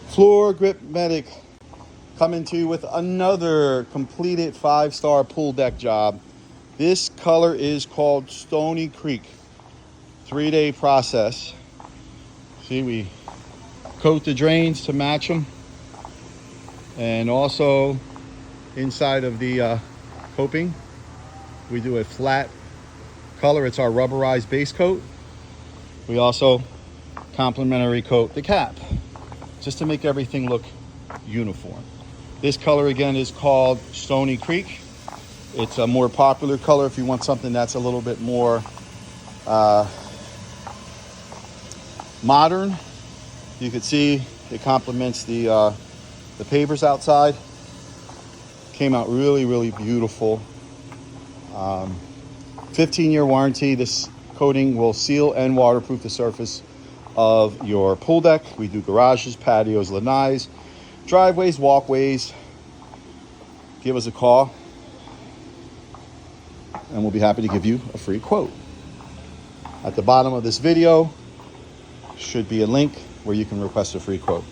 Floor Grip Medic coming to you with another completed 5-star pool deck job. This color is called Stony Creek. 3-day process. See, we coat the drains to match them, and also inside of the coping we do a flat color. It's our rubberized base coat. We also complementary coat the cap just to make everything look uniform. This color again is called Stony Creek. It's a more popular color if you want something that's a little bit more modern. You can see it complements the pavers outside. Came out really, really beautiful. 15-year warranty. This coating will seal and waterproof the surface of your pool deck. We do garages, patios, lanais, driveways, walkways. Give us a call and we'll be happy to give you a free quote. At the bottom of this video should be a link where you can request a free quote.